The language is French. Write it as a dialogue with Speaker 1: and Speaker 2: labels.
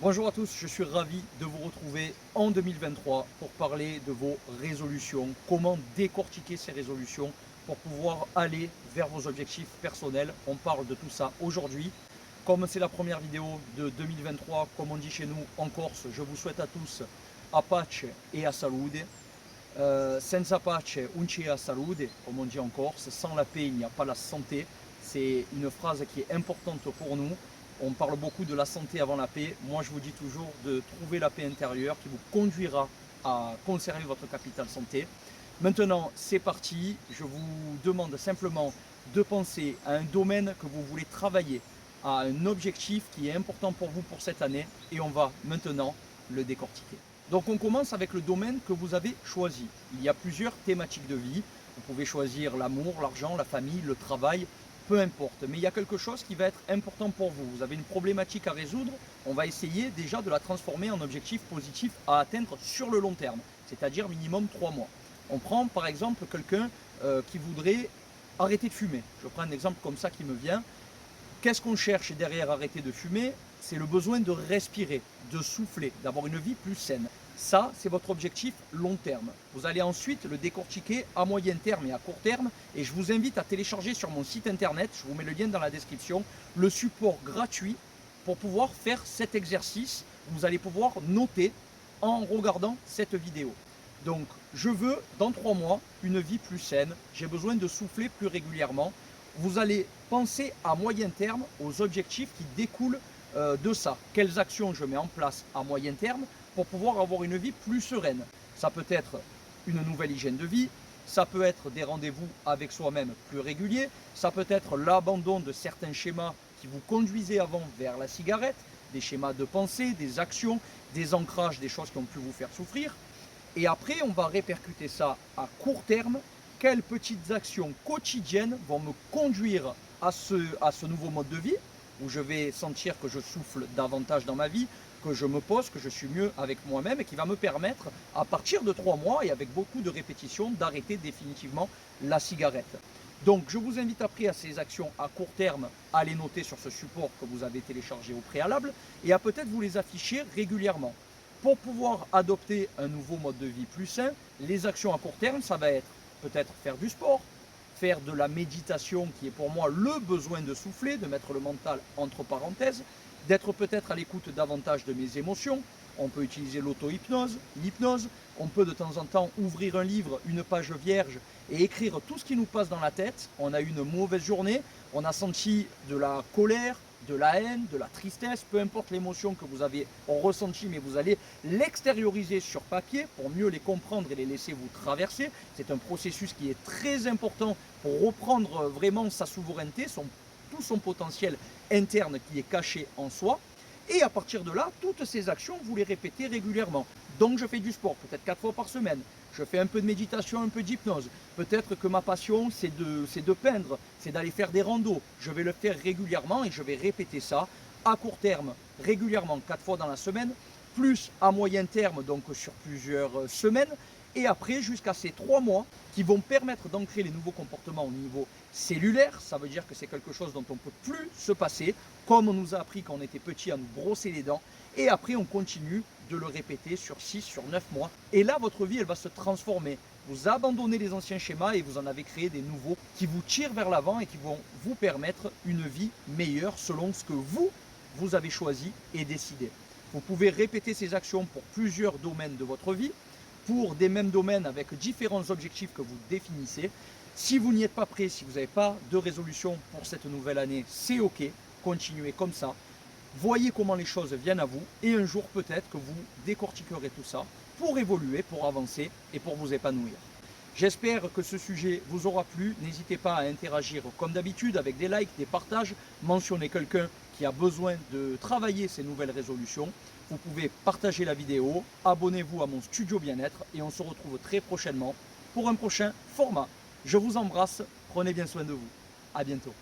Speaker 1: Bonjour à tous, je suis ravi de vous retrouver en 2023 pour parler de vos résolutions, comment décortiquer ces résolutions pour pouvoir aller vers vos objectifs personnels. On parle de tout ça aujourd'hui. Comme c'est la première vidéo de 2023, comme on dit chez nous en Corse, je vous souhaite à tous a pace et a salute. Senza pace non c'è la salute, comme on dit en Corse, sans la paix il n'y a pas la santé. C'est une phrase qui est importante pour nous. On parle beaucoup de la santé avant la paix. Moi, je vous dis toujours de trouver la paix intérieure qui vous conduira à conserver votre capital santé. Maintenant, c'est parti. Je vous demande simplement de penser à un domaine que vous voulez travailler, à un objectif qui est important pour vous pour cette année, et on va maintenant le décortiquer. Donc on commence avec le domaine que vous avez choisi. Il y a plusieurs thématiques de vie. Vous pouvez choisir l'amour, l'argent, la famille, le travail, peu importe. Mais il y a quelque chose qui va être important pour vous. Vous avez une problématique à résoudre. On va essayer déjà de la transformer en objectif positif à atteindre sur le long terme, c'est-à-dire minimum 3 mois. On prend par exemple quelqu'un qui voudrait arrêter de fumer. Je prends un exemple comme ça qui me vient. Qu'est-ce qu'on cherche derrière arrêter de fumer? C'est le besoin de respirer, de souffler, d'avoir une vie plus saine. Ça, c'est votre objectif long terme. Vous allez ensuite le décortiquer à moyen terme et à court terme. Et je vous invite à télécharger sur mon site internet, je vous mets le lien dans la description, le support gratuit pour pouvoir faire cet exercice. Vous allez pouvoir noter en regardant cette vidéo. Donc, je veux, dans 3 mois, une vie plus saine. J'ai besoin de souffler plus régulièrement. Vous allez penser à moyen terme aux objectifs qui découlent de ça. Quelles actions je mets en place à moyen terme pour pouvoir avoir une vie plus sereine. Ça peut être une nouvelle hygiène de vie, ça peut être des rendez-vous avec soi-même plus réguliers, ça peut être l'abandon de certains schémas qui vous conduisaient avant vers la cigarette, des schémas de pensée, des actions, des ancrages, des choses qui ont pu vous faire souffrir. Et après, on va répercuter ça à court terme. Quelles petites actions quotidiennes vont me conduire à ce nouveau mode de vie, où je vais sentir que je souffle davantage dans ma vie, que je me pose, que je suis mieux avec moi-même, et qui va me permettre, à partir de 3 mois, et avec beaucoup de répétitions, d'arrêter définitivement la cigarette. Donc je vous invite après à ces actions à court terme à les noter sur ce support que vous avez téléchargé au préalable, et à peut-être vous les afficher régulièrement. Pour pouvoir adopter un nouveau mode de vie plus sain, les actions à court terme, ça va être peut-être faire du sport, faire de la méditation qui est pour moi le besoin de souffler, de mettre le mental entre parenthèses, d'être peut-être à l'écoute davantage de mes émotions. On peut utiliser l'auto-hypnose, l'hypnose, on peut de temps en temps ouvrir un livre, une page vierge et écrire tout ce qui nous passe dans la tête. On a eu une mauvaise journée, on a senti de la colère, de la haine, de la tristesse, peu importe l'émotion que vous avez ressentie, mais vous allez l'extérioriser sur papier pour mieux les comprendre et les laisser vous traverser. C'est un processus qui est très important pour reprendre vraiment sa souveraineté, tout son potentiel interne qui est caché en soi. Et à partir de là, toutes ces actions, vous les répétez régulièrement. Donc je fais du sport, peut-être 4 fois par semaine. Je fais un peu de méditation, un peu d'hypnose. Peut-être que ma passion, c'est de peindre, c'est d'aller faire des randos. Je vais le faire régulièrement et je vais répéter ça à court terme, régulièrement, 4 fois dans la semaine, plus à moyen terme, donc sur plusieurs semaines, et après jusqu'à ces 3 mois qui vont permettre d'ancrer les nouveaux comportements au niveau cellulaire. Ça veut dire que c'est quelque chose dont on ne peut plus se passer, comme on nous a appris quand on était petit à nous brosser les dents, et après on continue de le répéter sur 6, sur 9 mois, et là votre vie elle va se transformer. Vous abandonnez les anciens schémas et vous en avez créé des nouveaux qui vous tirent vers l'avant et qui vont vous permettre une vie meilleure selon ce que vous avez choisi et décidé. Vous pouvez répéter ces actions pour plusieurs domaines de votre vie, pour des mêmes domaines avec différents objectifs que vous définissez. Si vous n'y êtes pas prêt, si vous n'avez pas de résolution pour cette nouvelle année, c'est ok, continuez comme ça. Voyez comment les choses viennent à vous et un jour peut-être que vous décortiquerez tout ça pour évoluer, pour avancer et pour vous épanouir. J'espère que ce sujet vous aura plu. N'hésitez pas à interagir comme d'habitude avec des likes, des partages. Mentionnez quelqu'un qui a besoin de travailler ces nouvelles résolutions. Vous pouvez partager la vidéo, abonnez-vous à mon studio bien-être et on se retrouve très prochainement pour un prochain format. Je vous embrasse, prenez bien soin de vous. À bientôt.